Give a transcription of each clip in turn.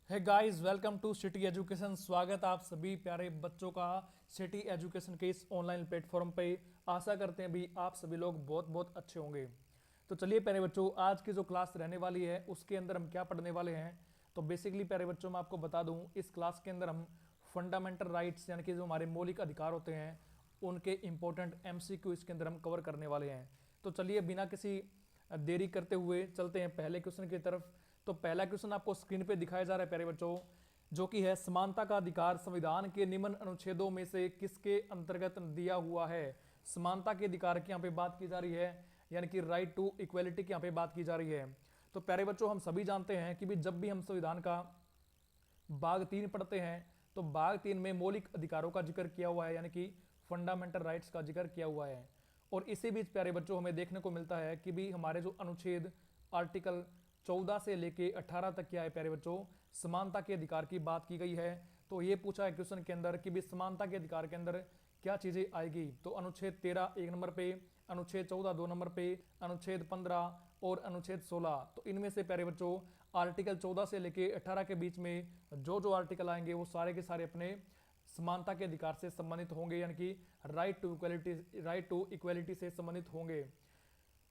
है guys, welcome to City Education. स्वागत आप सभी प्यारे बच्चों का सिटी एजुकेशन के इस ऑनलाइन प्लेटफॉर्म पे। आशा करते हैं भी आप सभी लोग बहुत बहुत अच्छे होंगे। तो चलिए प्यारे बच्चों, आज की जो क्लास रहने वाली है उसके अंदर हम क्या पढ़ने वाले हैं। तो बेसिकली प्यारे बच्चों मैं आपको बता दूं, इस क्लास के अंदर हम फंडामेंटल राइट्स यानी कि जो हमारे मौलिक अधिकार होते हैं उनके इंपॉर्टेंट एमसीक्यू इसके अंदर हम कवर करने वाले हैं। तो चलिए बिना किसी देरी करते हुए चलते हैं पहले क्वेश्चन की तरफ। तो पहला क्वेश्चन आपको स्क्रीन पे दिखाया जा रहा है प्यारे बच्चों, जो कि है समानता का अधिकार संविधान के निम्न अनुच्छेदों में से किसके अंतर्गत दिया हुआ है। समानता के अधिकार की यहाँ पे बात की जा रही है, यानी कि राइट टू इक्वेलिटी की यहाँ पे बात की जा रही है। तो प्यारे बच्चों हम सभी जानते हैं कि भी जब भी हम संविधान का भाग 3 पढ़ते हैं तो भाग 3 में मौलिक अधिकारों का जिक्र किया हुआ है, यानी कि फंडामेंटल राइट्स का जिक्र किया हुआ है। और इसी बीच प्यारे बच्चों हमें देखने को मिलता है कि भी हमारे जो अनुच्छेद आर्टिकल 14 से लेके 18 तक क्या है प्यारे बच्चों, समानता के अधिकार की बात की गई है। तो ये पूछा है क्वेश्चन के अंदर कि भी समानता के अधिकार के अंदर क्या चीजें आएगी। तो अनुच्छेद 13 1 नंबर पे, अनुच्छेद 14 2 नंबर पे, अनुच्छेद 15 और अनुच्छेद 16। तो इनमें से प्यारे बच्चों आर्टिकल 14 से लेके 18 के बीच में जो जो आर्टिकल आएंगे वो सारे के सारे अपने समानता के अधिकार से संबंधित होंगे, यानी कि राइट टू इक्वेलिटी से संबंधित होंगे।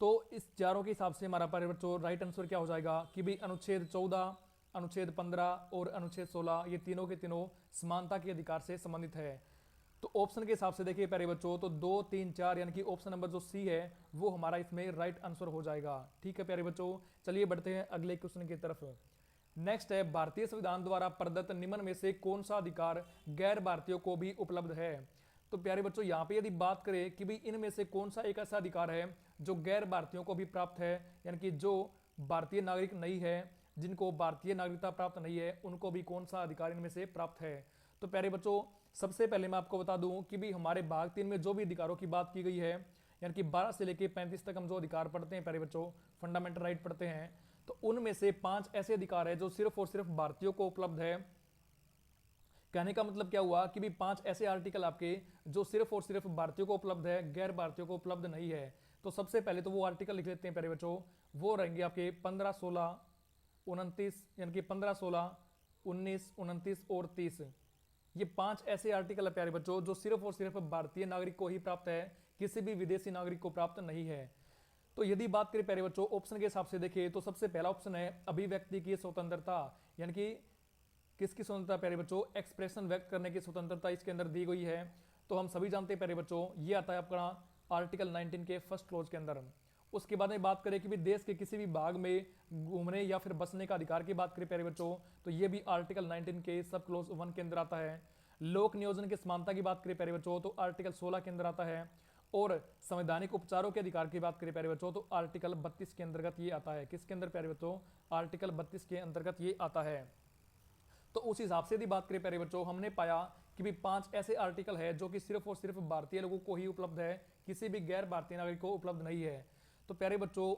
तो इस चारों के हिसाब से हमारा प्यारे बच्चों राइट आंसर क्या हो जाएगा कि भी अनुच्छेद 14, अनुच्छेद 15 और अनुच्छेद 16 ये तीनों के तीनों समानता के अधिकार से संबंधित है। तो ऑप्शन के हिसाब से देखिए प्यारे बच्चों, तो 2 3 4 यानी कि ऑप्शन नंबर जो सी है वो हमारा इसमें राइट आंसर हो जाएगा। ठीक है प्यारे बच्चों, चलिए बढ़ते हैं अगले क्वेश्चन की तरफ। नेक्स्ट है, भारतीय संविधान द्वारा प्रदत्त निम्न में से कौन सा अधिकार गैर भारतीयों को भी उपलब्ध है। तो प्यारे बच्चों यहाँ पे यदि बात करें कि भी इनमें से कौन सा एक ऐसा अधिकार है जो गैर भारतीयों को भी प्राप्त है, यानी कि जो भारतीय नागरिक नहीं है, जिनको भारतीय नागरिकता प्राप्त नहीं है, उनको भी कौन सा अधिकार इनमें से प्राप्त है। तो प्यारे बच्चों सबसे पहले मैं आपको बता दूं कि भी हमारे भाग 3 में जो भी अधिकारों की बात की गई है, यानी कि 12 से लेकर 35 तक हम जो अधिकार पढ़ते हैं प्यारे बच्चों, फंडामेंटल राइट पढ़ते हैं, तो उनमें से 5 ऐसे अधिकार है जो सिर्फ और सिर्फ भारतीयों को उपलब्ध है। कहने का मतलब क्या हुआ कि भी 5 ऐसे आर्टिकल आपके जो सिर्फ और सिर्फ भारतीयों को उपलब्ध है, गैर भारतीयों को उपलब्ध नहीं है। तो सबसे पहले तो वो आर्टिकल लिख लेते हैं प्यारे बच्चों, वो रहेंगे आपके 15 16 29, यानी कि 15 16 19 29 और 30। ये 5 ऐसे आर्टिकल है प्यारे बच्चों जो सिर्फ और सिर्फ भारतीय नागरिक को ही प्राप्त है, किसी भी विदेशी नागरिक को प्राप्त नहीं है। तो यदि बात करें प्यारे बच्चों ऑप्शन के हिसाब से देखिए, तो सबसे पहला ऑप्शन है अभिव्यक्ति की स्वतंत्रता, यानी कि किसकी स्वतंत्रता प्यारे बच्चों, एक्सप्रेशन व्यक्त करने की स्वतंत्रता इसके अंदर दी गई है। तो हम सभी जानते हैं प्यारे बच्चों ये आता है आपका आर्टिकल 19 के फर्स्ट क्लोज के अंदर। उसके बाद में बात करें कि भी देश के किसी भी भाग में घूमने या फिर बसने का अधिकार की बात करें प्यारे बच्चों, तो ये भी आर्टिकल 19 के सब क्लोज 1 के अंदर आता है। लोक नियोजन की समानता की बात करें प्यारे बच्चों तो आर्टिकल 16 के अंदर आता है। और संवैधानिक उपचारों के अधिकार की बात करें प्यारे बच्चों तो आर्टिकल 32 के अंतर्गत ये आता है। किसके अंदर प्यारे बच्चों, आर्टिकल 32 के अंतर्गत ये आता है। तो उस हिसाब से यदि बात करें प्यारे बच्चों, हमने पाया कि भी 5 ऐसे आर्टिकल है जो कि सिर्फ और सिर्फ भारतीय लोगों को ही उपलब्ध है, किसी भी गैर भारतीय नागरिक को उपलब्ध नहीं है। तो प्यारे बच्चों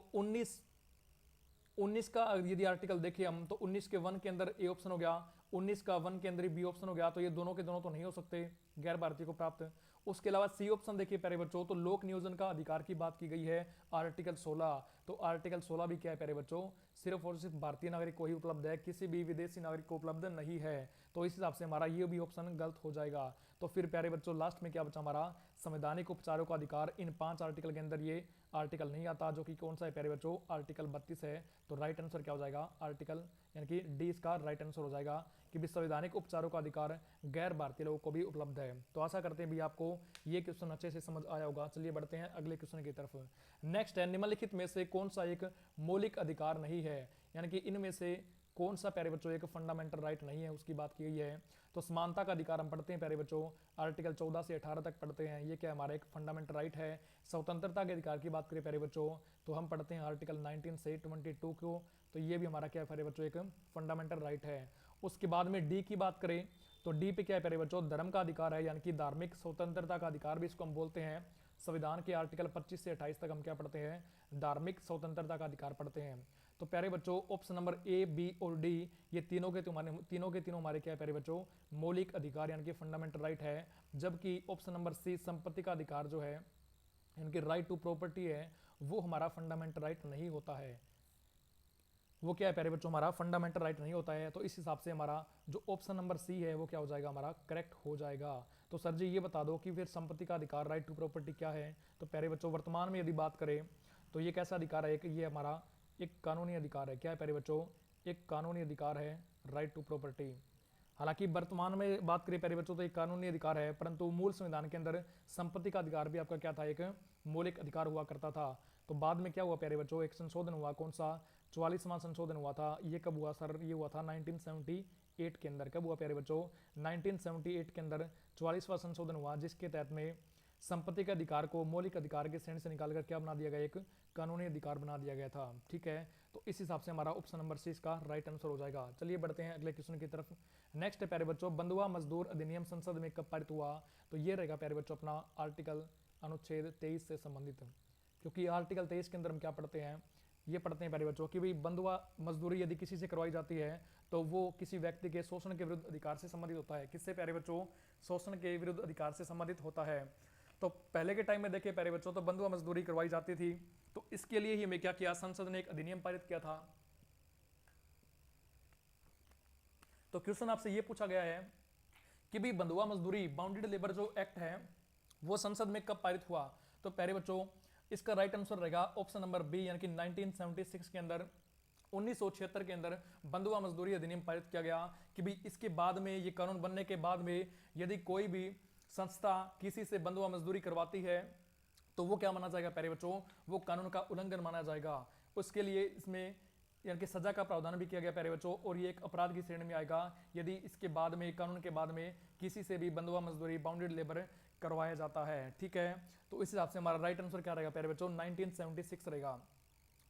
19 का यदि आर्टिकल देखें हम, तो 19 के 1 के अंदर ए ऑप्शन हो गया, 19 का 1 के अंदर बी ऑप्शन हो गया। तो ये दोनों के दोनों तो नहीं हो सकते गैर भारतीय को प्राप्त। उसके अलावा सी ऑप्शन देखिए प्यारे बच्चों, तो लोक नियोजन का अधिकार की बात की गई है आर्टिकल 16। तो आर्टिकल 16 भी क्या है प्यारे बच्चों, सिर्फ और सिर्फ भारतीय नागरिक को ही उपलब्ध है, किसी भी विदेशी नागरिक को उपलब्ध नहीं है। तो इस हिसाब से हमारा ये भी ऑप्शन गलत हो जाएगा। तो फिर प्यारे बच्चों लास्ट में क्या बचा हमारा, संवैधानिक उपचारों का अधिकार। इन 5 आर्टिकल के अंदर ये आर्टिकल नहीं आता, जो कि कौन सा है प्यारे बच्चों, आर्टिकल 32 है। तो राइट आंसर क्या हो जाएगा, आर्टिकल यानी कि डी इसका राइट आंसर हो जाएगा कि भी संवैधानिक उपचारों का अधिकार गैर भारतीय लोगों को भी उपलब्ध है। तो आशा करते हैं भी आपको ये क्वेश्चन अच्छे से समझ आया होगा। चलिए बढ़ते हैं अगले क्वेश्चन की तरफ। नेक्स्ट है, निम्नलिखित में से कौन सा एक मौलिक अधिकार नहीं है, यानी कि इनमें से कौन सा प्यारे बच्चों एक फंडामेंटल राइट नहीं है, उसकी बात की गई है। तो समानता का अधिकार हम पढ़ते हैं प्यारे बच्चों, आर्टिकल 14 से 18 तक पढ़ते हैं, ये क्या हमारा एक फंडामेंटल राइट है। स्वतंत्रता के अधिकार की बात करें प्यारे बच्चों, तो हम पढ़ते हैं आर्टिकल 19 से 22 को। तो ये भी हमारा क्या है प्यारे बच्चों, एक फंडामेंटल राइट है। उसके बाद में डी की बात करें तो डी पे क्या है प्यारे बच्चों, धर्म का अधिकार है, यानी कि धार्मिक स्वतंत्रता का अधिकार भी इसको हम बोलते हैं। संविधान के आर्टिकल 25 से 28 तक हम क्या पढ़ते हैं, धार्मिक स्वतंत्रता का अधिकार पढ़ते हैं। तो प्यारे बच्चों ऑप्शन नंबर ए बी और डी ये तीनों के तीनों हमारे क्या है प्यारे बच्चों, मौलिक अधिकार यानी कि फंडामेंटल राइट है। जबकि ऑप्शन नंबर सी संपत्ति का अधिकार जो है, यानी कि राइट टू प्रॉपर्टी है, वो हमारा फंडामेंटल राइट नहीं होता है। वो क्या है प्यारे बच्चों, हमारा फंडामेंटल राइट नहीं होता है। तो इस हिसाब से हमारा जो ऑप्शन नंबर सी है वो क्या हो जाएगा, हमारा करेक्ट हो जाएगा। तो सर जी ये बता दो कि फिर संपत्ति का अधिकार, राइट टू प्रॉपर्टी क्या है। तो प्यारे बच्चों वर्तमान में यदि बात करें तो ये कैसा अधिकार है कि ये हमारा एक कानूनी अधिकार है। क्या है प्यारे बच्चों, एक कानूनी अधिकार है राइट टू प्रॉपर्टी। हालांकि वर्तमान में बात करें प्यारे बच्चों तो एक कानूनी अधिकार है, परंतु मूल संविधान के अंदर संपत्ति का अधिकार भी आपका क्या था, एक मौलिक अधिकार हुआ करता था। तो बाद में क्या हुआ प्यारे बच्चों, एक संशोधन हुआ, कौन सा, 44वां संशोधन हुआ था। ये कब हुआ सर, ये हुआ था 1978 के अंदर। कब हुआ प्यारे बच्चों, 1978 के अंदर 44वां संशोधन हुआ, जिसके तहत में संपत्ति के अधिकार को मौलिक अधिकार के श्रेणी से निकालकर क्या बना दिया गया, एक कानूनी अधिकार बना दिया गया था। ठीक है, तो इस हिसाब से हमारा ऑप्शन नंबर सी इसका राइट आंसर हो जाएगा। चलिए बढ़ते हैं अगले क्वेश्चन की तरफ। नेक्स्ट है प्यारे बच्चों, बंधुआ मजदूर अधिनियम संसद में कब पारित हुआ। तो ये रहेगा प्यारे बच्चों अपना आर्टिकल अनुच्छेद 23 से संबंधित, क्योंकि आर्टिकल 23 के अंदर हम क्या पढ़ते हैं, ये पढ़ते हैं प्यारे बच्चों कि भाई बंधुआ मजदूरी यदि किसी से करवाई जाती है तो वो किसी व्यक्ति के शोषण के विरुद्ध अधिकार से संबंधित होता है। किससे प्यारे बच्चों, शोषण के विरुद्ध अधिकार से संबंधित होता है। तो पहले के टाइम में देखिए प्यारे बच्चों तो बंधुआ मजदूरी करवाई जाती थी, तो इसके लिए ही हमें क्या किया, संसद ने एक अधिनियम पारित किया था। तो क्वेश्चन आपसे ये पूछा गया है कि भाई बंधुआ मजदूरी बाउंडेड लेबर जो एक्ट है वो संसद में कब पारित हुआ। तो प्यारे बच्चों इसका राइट आंसर रहेगा ऑप्शन नंबर बी, यानी कि 1976 के अंदर, 1976 के अंदर बंधुआ मजदूरी अधिनियम पारित किया गया। कि भाई इसके बाद में, ये कानून बनने के बाद में यदि कोई भी संस्था किसी से बंधुआ मजदूरी करवाती है तो वो क्या माना जाएगा प्यारे बच्चों, वो कानून का उल्लंघन माना जाएगा। उसके लिए इसमें यानी कि सजा का प्रावधान भी किया गया प्यारे बच्चों, और ये एक अपराध की श्रेणी में आएगा यदि इसके बाद में, कानून के बाद में किसी से भी बंधुआ मजदूरी बाउंडेड लेबर करवाया जाता है। ठीक है, तो इस हिसाब से हमारा राइट आंसर क्या रहेगा प्यारे बच्चों, 1976 रहेगा।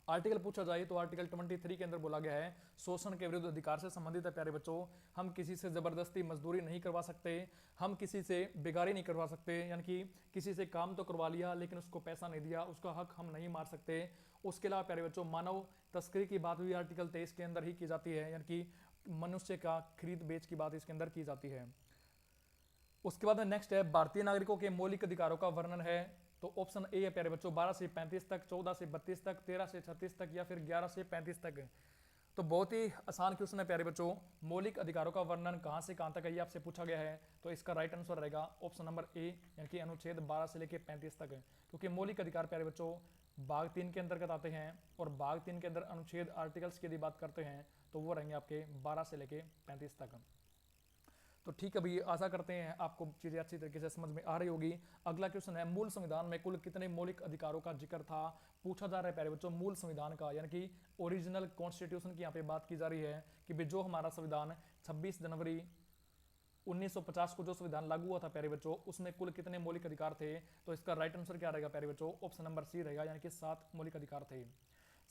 आर्टिकल पूछा जाए तो आर्टिकल 23 के अंदर बोला गया है शोषण के विरुद्ध अधिकार से संबंधित है प्यारे बच्चों। हम किसी से जबरदस्ती मजदूरी नहीं करवा सकते, हम किसी से बेगारी नहीं करवा सकते, यानी कि किसी से काम तो करवा लिया लेकिन उसको पैसा नहीं दिया, उसका हक हम नहीं मार सकते। उसके अलावा प्यारे बच्चों मानव तस्करी की बात भी आर्टिकल 23 के अंदर ही की जाती है, यानी कि मनुष्य का खरीद बेच की बात इसके अंदर की जाती है। उसके बाद नेक्स्ट है भारतीय नागरिकों के मौलिक अधिकारों का वर्णन है। तो ऑप्शन ए है प्यारे बच्चों 12 से 35 तक, 14 से 32 तक, 13 से 36 तक या फिर 11 से 35 तक। तो बहुत ही आसान क्वेश्चन है प्यारे बच्चों, मौलिक अधिकारों का वर्णन कहां से कहां तक है ये आपसे पूछा गया है। तो इसका राइट आंसर रहेगा ऑप्शन नंबर ए, यानी कि अनुच्छेद 12 से लेकर 35 तक है। क्योंकि मौलिक अधिकार प्यारे बच्चों भाग 3 के अंतर्गत आते हैं, और भाग 3 के अंदर अनुच्छेद आर्टिकल्स की यदि बात करते हैं तो वो रहेंगे आपके 12 से लेकर 35 तक। तो ठीक है भैया, आशा करते हैं आपको चीज़ें अच्छी तरीके से समझ में आ रही होगी। अगला क्वेश्चन है मूल संविधान में कुल कितने मौलिक अधिकारों का जिक्र था। पूछा जा रहा है प्यारे बच्चों मूल संविधान का, यानी कि ओरिजिनल कॉन्स्टिट्यूशन की यहाँ पे बात की जा रही है कि भाई जो हमारा संविधान 26 जनवरी 1950 को जो संविधान लागू हुआ था प्यारे बच्चों, उसमें कुल कितने मौलिक अधिकार थे। तो इसका राइट आंसर क्या रहेगा प्यारे बच्चों, ऑप्शन नंबर सी रहेगा, यानी कि 7 मौलिक अधिकार थे।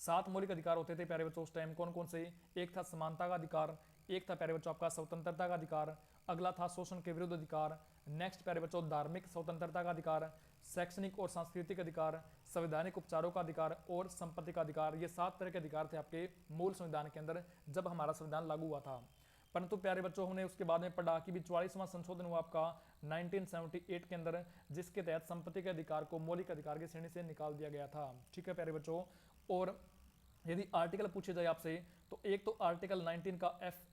7 मौलिक अधिकार होते थे प्यारे बच्चों उस टाइम, कौन कौन से, एक था समानता का अधिकार, एक था प्यारे बच्चों आपका स्वतंत्रता का अधिकार, अगला था शोषण के विरुद्ध अधिकार, नेक्स्ट प्यारे बच्चों धार्मिक स्वतंत्रता का अधिकार, शैक्षणिक और सांस्कृतिक अधिकार, संवैधानिक उपचारों का अधिकार और संपत्ति का अधिकार। ये 7 तरह के अधिकार थे आपके मूल संविधान के अंदर जब हमारा संविधान लागू हुआ था। परंतु प्यारे बच्चों हमने उसके बाद में पढ़ा कि 44वां संशोधन हुआ आपका 1978 के अंदर, जिसके तहत संपत्ति के अधिकार को मौलिक अधिकार की श्रेणी से निकाल दिया गया था। ठीक है प्यारे बच्चों, और यदि आर्टिकल पूछे जाए आपसे तो एक तो आर्टिकल 19 का एफ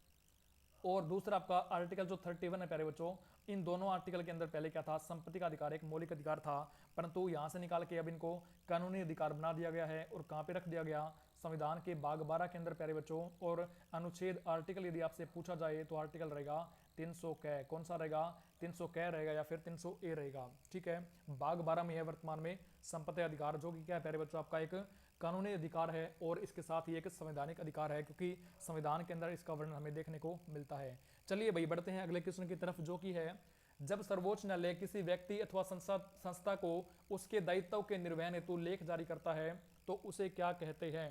और दूसरा आपका आर्टिकल जो 31 है प्यारे बच्चों, इन दोनों आर्टिकल के अंदर पहले क्या था, संपत्ति का अधिकार एक मौलिक अधिकार था, परंतु यहां से निकाल के अब इनको कानूनी अधिकार बना दिया गया है। और कहां पे रख दिया गया, संविधान के भाग 12 के अंदर प्यारे बच्चों। और अनुच्छेद आर्टिकल यदि आपसे पूछा जाए तो आर्टिकल रहेगा 300 कै, कौन सा रहेगा, 300 कै रहेगा या फिर 300 ए रहेगा। ठीक है, भाग 12 में है वर्तमान में संपत्ति अधिकार, जो कि क्या है प्यारे बच्चों आपका एक कानूनी अधिकार है और इसके साथ ही एक संवैधानिक अधिकार है, क्योंकि संविधान के अंदर इसका वर्णन हमें देखने को मिलता है। चलिए भाई बढ़ते हैं अगले क्वेश्चन की तरफ, जो कि है जब सर्वोच्च न्यायालय किसी व्यक्ति अथवा संस्था को उसके दायित्व के निर्वहन हेतु लेख जारी करता है तो उसे क्या कहते हैं।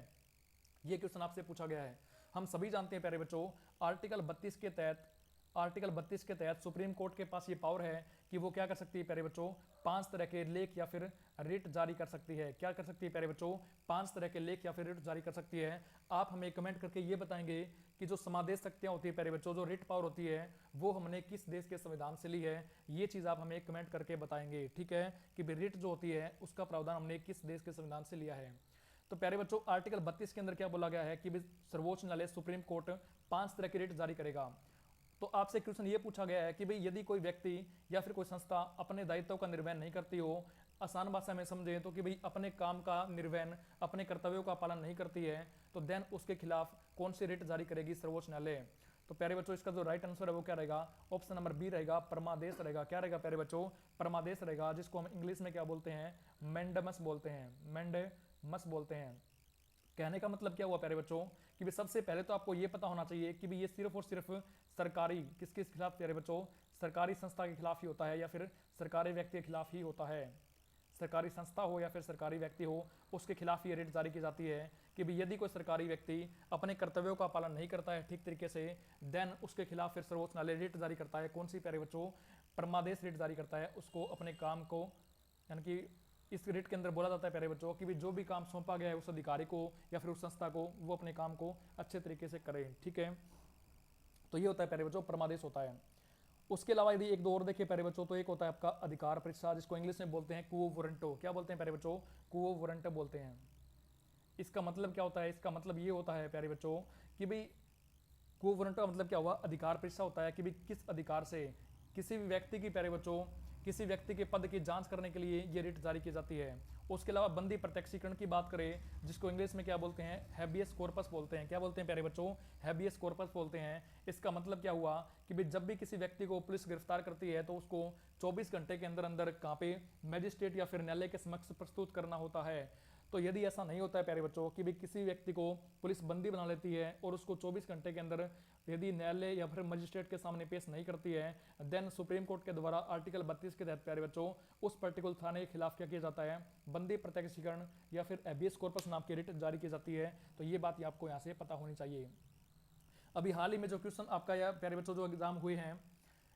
ये क्वेश्चन आपसे पूछा गया है। हम सभी जानते हैं प्यारे बच्चों आर्टिकल 32 के तहत सुप्रीम कोर्ट के पास ये पावर है कि वो क्या कर सकती है प्यारे बच्चों, 5 तरह के लेख या फिर रिट जारी कर सकती है। क्या कर सकती है प्यारे बच्चों, 5 तरह के लेख या फिर रिट जारी कर सकती है। आप हमें कमेंट करके ये बताएंगे कि जो समादेश शक्तियां होती है प्यारे बच्चों, जो रिट पावर होती है वो हमने किस देश के संविधान से ली है। ये चीज़ आप हमें कमेंट करके बताएंगे। ठीक है, कि रिट जो होती है उसका प्रावधान हमने किस देश के संविधान से लिया है। तो प्यारे बच्चों आर्टिकल 32 के अंदर क्या बोला गया है कि भी सर्वोच्च न्यायालय सुप्रीम कोर्ट 5 तरह की रिट जारी करेगा। तो आपसे क्वेश्चन ये पूछा गया है कि भाई यदि कोई व्यक्ति या फिर कोई संस्था अपने दायित्व का निर्वहन नहीं करती हो, आसान भाषा में समझे तो कि भाई अपने काम का निर्वहन, अपने कर्तव्यों का पालन नहीं करती है, तो देन उसके खिलाफ कौन सी रिट जारी करेगी सर्वोच्च न्यायालय। तो प्यारे बच्चों इसका जो राइट आंसर है वो क्या रहेगा, ऑप्शन नंबर बी रहेगा, परमादेश रहेगा। क्या रहेगा प्यारे बच्चों, परमादेश रहेगा, जिसको हम इंग्लिश में क्या बोलते हैं, मैंडेमस बोलते हैं, मैंडेमस बोलते हैं। कहने का मतलब क्या हुआ प्यारे बच्चों कि भी सबसे पहले तो आपको ये पता होना चाहिए कि भी ये सिर्फ और सिर्फ सरकारी किसके खिलाफ प्यारे बच्चों, सरकारी संस्था के खिलाफ ही होता है या फिर सरकारी व्यक्ति के खिलाफ ही होता है। सरकारी संस्था हो या फिर सरकारी व्यक्ति हो, उसके खिलाफ ये रिट जारी की जाती है कि भी यदि कोई सरकारी व्यक्ति अपने कर्तव्यों का पालन नहीं करता है ठीक तरीके से, देन उसके खिलाफ फिर सर्वोच्च न्यायालय रिट जारी करता है। कौन सी प्यारे बच्चों, परमादेश रिट जारी करता है। उसको अपने काम को, यानी कि इस रिट के अंदर बोला जाता है प्यारे बच्चों कि भी जो भी काम सौंपा गया है उस अधिकारी को या फिर उस संस्था को, वो अपने काम को अच्छे तरीके से करे। ठीक है, तो ये होता है प्यारे बच्चों, परमादेश होता है। उसके अलावा यदि एक दो और देखिए प्यारे बच्चों, तो एक होता है आपका अधिकार परीक्षा, जिसको इंग्लिश में बोलते हैं कुओ वोरेंटो। क्या बोलते हैं प्यारे बच्चों, कुओ वोरेंटो बोलते हैं। इसका मतलब क्या होता है, इसका मतलब ये होता है प्यारे बच्चों कि भाई कुओ वोरेंटो का मतलब क्या हुआ, अधिकार परीक्षा होता है कि भाई किस अधिकार से किसी भी व्यक्ति की प्यारे बच्चों, किसी व्यक्ति के पद की जांच करने के लिए ये रिट जारी की जाती है। उसके अलावा बंदी प्रत्यक्षीकरण की बात करें, जिसको इंग्लिश में क्या बोलते हैं, हैबियस कॉर्पस बोलते हैं। क्या बोलते हैं प्यारे बच्चों, हैबियस कॉर्पस बोलते हैं। इसका मतलब क्या हुआ कि भाई जब भी किसी व्यक्ति को पुलिस गिरफ्तार करती है तो उसको 24 घंटे के अंदर अंदर कहाँ पे, मैजिस्ट्रेट या फिर न्यायालय के समक्ष प्रस्तुत करना होता है। तो यदि ऐसा नहीं होता है प्यारे बच्चों कि भी किसी व्यक्ति को पुलिस बंदी बना लेती है और उसको 24 घंटे के अंदर यदि न्यायालय या फिर मजिस्ट्रेट के सामने पेश नहीं करती है, देन सुप्रीम कोर्ट के द्वारा आर्टिकल 32 के तहत प्यारे बच्चों उस पर्टिकुलर थाने के खिलाफ क्या किया जाता है, बंदी प्रत्यक्षीकरण या फिर हैबियस कॉर्पस नाम की रिट जारी की जाती है। तो ये बात आपको यहाँ से पता होनी चाहिए। अभी हाल ही में जो क्वेश्चन आपका या प्यारे बच्चों जो एग्जाम हुए हैं,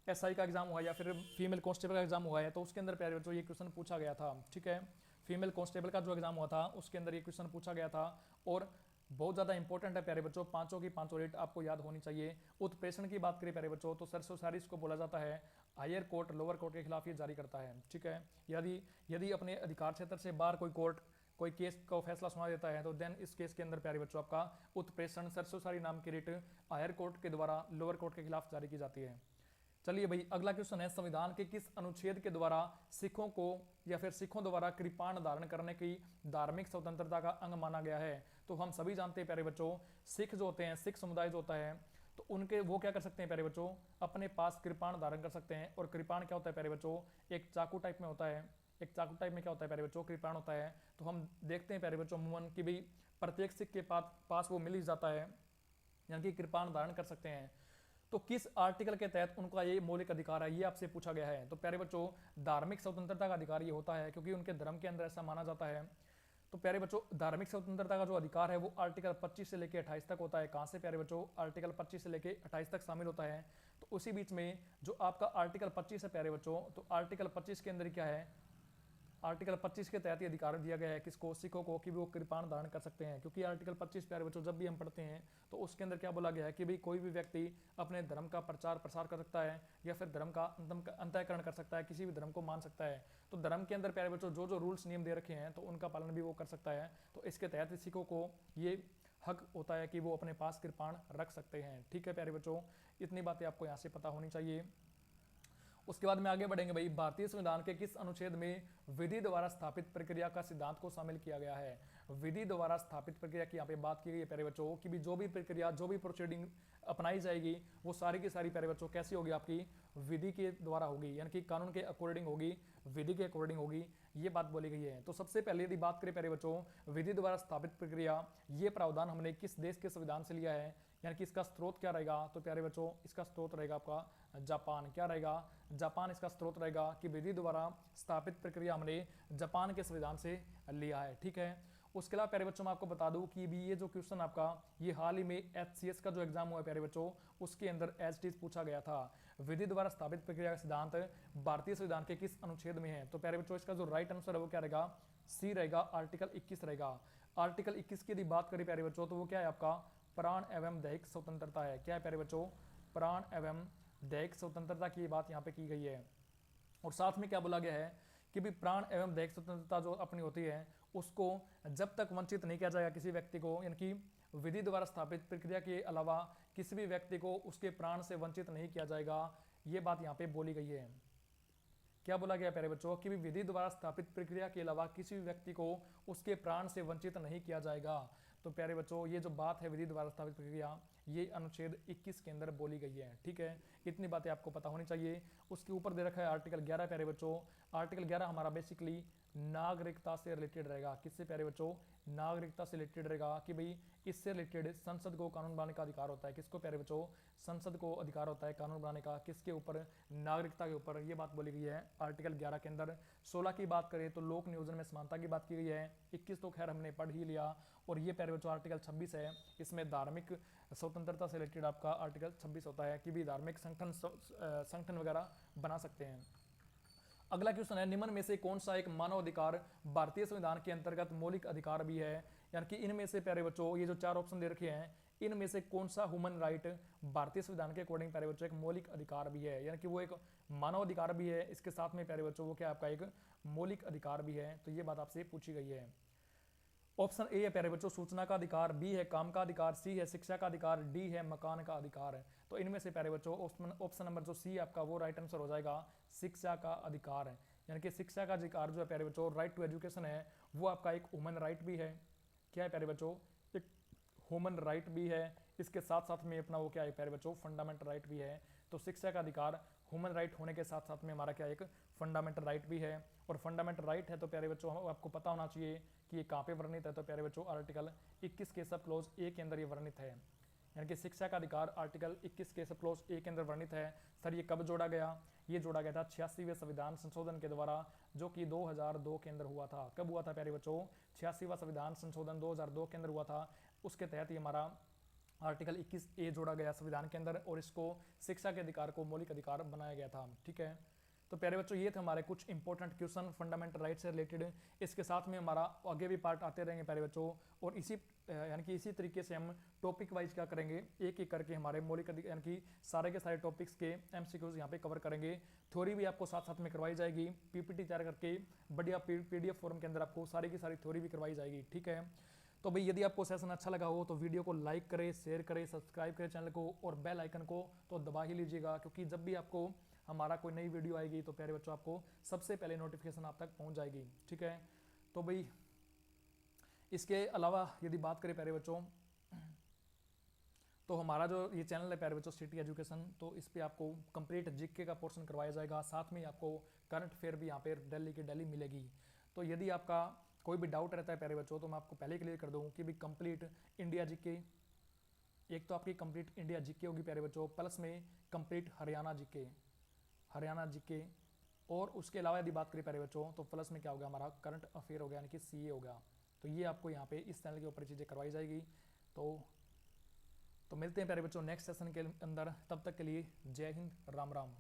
एसआई का एग्जाम हुआ या फिर फीमेल कांस्टेबल का एग्जाम हुआ है, तो उसके अंदर प्यारे बच्चों ये क्वेश्चन पूछा गया था। ठीक है, फीमेल कांस्टेबल का जो एग्जाम हुआ था उसके अंदर ये क्वेश्चन पूछा गया था और बहुत ज़्यादा इंपॉर्टेंट है प्यारे बच्चों, पांचों की पांचों रेट आपको याद होनी चाहिए। उत्प्रेषण की बात करें प्यारे बच्चों तो सरसोसारिस को बोला जाता है हायर कोर्ट लोअर कोर्ट के खिलाफ ये जारी करता है। ठीक है, यदि यदि अपने अधिकार क्षेत्र से बाहर कोई कोर्ट कोई केस का फैसला सुना देता है तो देन इस केस के अंदर प्यारे बच्चों आपका उत्प्रेषण सरसोसारी नाम की रिट हायर कोर्ट के द्वारा लोअर कोर्ट के खिलाफ जारी की जाती है। चलिए भाई अगला क्वेश्चन है, संविधान के किस अनुच्छेद के द्वारा सिखों को या फिर सिखों द्वारा कृपाण धारण करने की धार्मिक स्वतंत्रता का अंग माना गया है। तो हम सभी जानते हैं प्यारे बच्चों, सिख जो होते हैं, सिख समुदाय जो होता है, तो उनके वो क्या कर सकते हैं प्यारे बच्चों, अपने पास कृपाण धारण कर सकते हैं। और कृपाण क्या होता है प्यारे बच्चों, एक चाकू टाइप में होता है। एक चाकू टाइप में क्या होता है प्यारे बच्चों, कृपाण होता है। तो हम देखते हैं प्यारे बच्चों अमूमन कि भाई प्रत्येक सिख के पास वो मिल ही जाता है, यानी कि कृपाण धारण कर सकते हैं। तो किस आर्टिकल के तहत उनका ये मौलिक अधिकार है, ये आपसे पूछा गया है। तो प्यारे बच्चों धार्मिक स्वतंत्रता का अधिकार ये होता है क्योंकि उनके धर्म के अंदर ऐसा माना जाता है। तो प्यारे बच्चों धार्मिक स्वतंत्रता का जो अधिकार है वो आर्टिकल 25 से लेकर 28 तक होता है। कहाँ से प्यारे बच्चों, आर्टिकल 25 से लेकर 28 तक शामिल होता है। तो उसी बीच में जो आपका आर्टिकल 25 है प्यारे बच्चों, तो आर्टिकल 25 के अंदर क्या है, आर्टिकल 25 के तहत ये अधिकार दिया गया है किसको, सिखों को, कि वो कृपाण धारण कर सकते हैं। क्योंकि आर्टिकल 25 प्यारे बच्चों जब भी हम पढ़ते हैं तो उसके अंदर क्या बोला गया है कि भाई कोई भी व्यक्ति अपने धर्म का प्रचार प्रसार कर सकता है या फिर धर्म का अंतःकरण कर सकता है, किसी भी धर्म को मान सकता है। तो धर्म के अंदर प्यारे बच्चों जो जो रूल्स नियम दे रखे हैं तो उनका पालन भी वो कर सकता है। तो इसके तहत सिखों को ये हक होता है कि वो अपने पास कृपाण रख सकते हैं। ठीक है प्यारे बच्चों, इतनी बातें आपको यहाँ से पता होनी चाहिए। उसके बाद में आगे बढ़ेंगे भाई, भारतीय संविधान के किस अनुच्छेद में विधि द्वारा स्थापित प्रक्रिया का सिद्धांत को शामिल किया गया है। विधि द्वारा स्थापित प्रक्रिया की यहाँ पे बात की गई है प्यारे बच्चों कि भी जो भी प्रक्रिया, जो भी प्रोसीडिंग अपनाई जाएगी वो सारी की सारी प्यारे बच्चों कैसी होगी, आपकी विधि के द्वारा होगी, यानी कि कानून के अकॉर्डिंग होगी, विधि के अकॉर्डिंग होगी, ये बात बोली गई है। तो सबसे पहले यदि बात करें प्यारे बच्चों विधि द्वारा स्थापित प्रक्रिया, ये प्रावधान हमने किस देश के संविधान से लिया है, यानी कि इसका स्रोत क्या रहेगा। तो प्यारे बच्चों इसका स्रोत रहेगा आपका जापान। क्या रहेगा, जापान इसका स्रोत रहेगा कि विधि द्वारा स्थापित प्रक्रिया हमने जापान के संविधान से लिया है। ठीक है, उसके अलावा प्यारे बच्चों मैं आपको बता दूं कि भी ये जो क्वेश्चन आपका ये हाल ही में एचसीएस का जो एग्जाम हुआ है प्यारे बच्चों, उसके अंदर एज इट इज पूछा गया था। विधि द्वारा स्थापित प्रक्रिया का सिद्धांत भारतीय संविधान के किस अनुच्छेद में है। तो प्यारे बच्चों इसका जो राइट आंसर है वो क्या रहेगा, सी रहेगा, आर्टिकल 21 रहेगा। आर्टिकल 21 की यदि बात करें प्यारे बच्चों तो वो क्या है आपका प्राण एवं दैहिक स्वतंत्रता है। क्या है प्यारे बच्चों, प्राण एवं दैहिक स्वतंत्रता की बात यहाँ पे की गई है। और साथ में क्या बोला गया है कि भी प्राण एवं दैहिक स्वतंत्रता जो अपनी होती है उसको जब तक वंचित नहीं किया जाएगा किसी व्यक्ति को, यानी कि विधि द्वारा स्थापित प्रक्रिया के अलावा किसी भी व्यक्ति को उसके प्राण से वंचित नहीं किया जाएगा। ये बात यहाँ पे बोली गई है। क्या बोला गया प्यारे बच्चों कि भी विधि द्वारा स्थापित प्रक्रिया के अलावा किसी भी व्यक्ति को उसके प्राण से वंचित नहीं किया जाएगा। तो प्यारे बच्चों ये जो बात है विधि द्वारा स्थापित प्रक्रिया, ये अनुच्छेद 21 के अंदर बोली गई है। ठीक है, इतनी बातें आपको पता होनी चाहिए। उसके ऊपर दे रखा है आर्टिकल 11 प्यारे बच्चों। आर्टिकल 11 हमारा बेसिकली नागरिकता से रिलेटेड रहेगा। किससे प्यारे बच्चों? नागरिकता से रिलेटेड रहेगा कि भाई इससे रिलेटेड संसद को कानून बनाने का अधिकार होता है। किसको प्यारे बच्चों? संसद को अधिकार होता है कानून बनाने का। किसके ऊपर? नागरिकता के ऊपर। ये बात बोली गई है आर्टिकल 11 के अंदर। 16 की बात करें तो लोक नियोजन में समानता की बात की गई है। 21 तो खैर हमने पढ़ ही लिया। और ये प्यारे बच्चों आर्टिकल 26 है, इसमें धार्मिक स्वतंत्रता से रिलेटेड आपका आर्टिकल 26 होता है कि भी धार्मिक संगठन वगैरह बना सकते हैं। अगला क्वेश्चन है, निम्न में से कौन सा एक मानव अधिकार भारतीय संविधान के अंतर्गत मौलिक अधिकार भी है? यानी कि इनमें से प्यारे बच्चों ये जो 4 ऑप्शन दे रखे हैं, इनमें से कौन सा ह्यूमन राइट भारतीय संविधान के अकॉर्डिंग प्यारे बच्चों एक मौलिक अधिकार भी है? यानी कि वो एक मानव अधिकार भी है, इसके साथ में प्यारे बच्चों वो क्या आपका एक मौलिक अधिकार भी है। तो ये बात आपसे पूछी गई है। ऑप्शन ए है प्यारे बच्चों सूचना का अधिकार, बी है काम का अधिकार, सी है शिक्षा का अधिकार, डी है मकान का अधिकार है। तो इनमें से प्यारे बच्चों ऑप्शन नंबर जो सी आपका वो राइट आंसर हो जाएगा, शिक्षा का अधिकार है। यानी कि शिक्षा का अधिकार जो है प्यारे बच्चों, राइट टू एजुकेशन है, वो आपका एक ह्यूमन राइट भी है। क्या है प्यारे बच्चों? एक ह्यूमन राइट भी है, इसके साथ साथ में अपना वो क्या है प्यारे बच्चों, फंडामेंटल राइट भी है। तो शिक्षा का अधिकार ह्यूमन राइट होने के साथ साथ में हमारा क्या एक फंडामेंटल राइट भी है। और फंडामेंटल राइट है तो प्यारे बच्चों आपको पता होना चाहिए कि ये कहाँ पे वर्णित है। तो प्यारे बच्चों आर्टिकल 21 के सब क्लोज ए के अंदर ये वर्णित है। यानी कि शिक्षा का अधिकार आर्टिकल 21 के सब क्लोज ए के अंदर वर्णित है। सर ये कब जोड़ा गया? ये जोड़ा गया था 86वें संविधान संशोधन के द्वारा, जो कि 2002 के अंदर हुआ था। कब हुआ था प्यारे बच्चों? 86वां संविधान संशोधन 2002 के अंदर हुआ था। उसके तहत ये हमारा आर्टिकल 21 ए जोड़ा गया संविधान के अंदर और इसको शिक्षा के अधिकार को मौलिक अधिकार बनाया गया था। ठीक है, तो प्यारे बच्चों ये थे हमारे कुछ इंपॉर्टेंट क्वेश्चन फंडामेंटल राइट से रिलेटेड। इसके साथ में हमारा आगे भी पार्ट आते रहेंगे प्यारे बच्चों। और इसी यानी कि इसी तरीके से हम टॉपिक वाइज क्या करेंगे, एक एक करके हमारे मौलिक यानी कि सारे के सारे टॉपिक्स के एमसीक्यूज यहाँ पे कवर करेंगे। थ्योरी भी आपको साथ साथ में करवाई जाएगी, पीपीटी तैयार करके बढ़िया पीडीएफ फॉर्म के अंदर आपको सारी की सारी थ्योरी भी करवाई जाएगी। ठीक है, तो भाई यदि आपको सेशन अच्छा लगा हो तो वीडियो को लाइक करें, शेयर करें, सब्सक्राइब करें चैनल को और बेल आइकन को तो दबा ही लीजिएगा, क्योंकि जब भी आपको हमारा कोई नई वीडियो आएगी तो प्यारे बच्चों आपको सबसे पहले नोटिफिकेशन आप तक पहुंच जाएगी। ठीक है, तो भाई इसके अलावा यदि बात करें प्यारे बच्चों तो हमारा जो ये चैनल है प्यारे बच्चों सिटी एजुकेशन, तो इस पर आपको कंप्लीट जीके का पोर्शन करवाया जाएगा, साथ में आपको करंट अफेयर भी यहाँ पे डेली की डेली मिलेगी। तो यदि आपका कोई भी डाउट रहता है प्यारे बच्चों तो मैं आपको पहले क्लियर कर दूँ कि भी कंप्लीट इंडिया जीके, एक तो आपकी कंप्लीट इंडिया जीके होगी प्यारे बच्चों, प्लस में कंप्लीट हरियाणा जीके, और उसके अलावा यदि बात करें प्यारे बच्चों तो प्लस में क्या होगा हमारा करंट अफेयर हो गया, यानी कि सीए होगा। तो ये आपको यहाँ पे इस चैनल के ऊपर चीज़ें करवाई जाएगी। तो मिलते हैं प्यारे बच्चों नेक्स्ट सेशन के अंदर, तब तक के लिए जय हिंद, राम राम।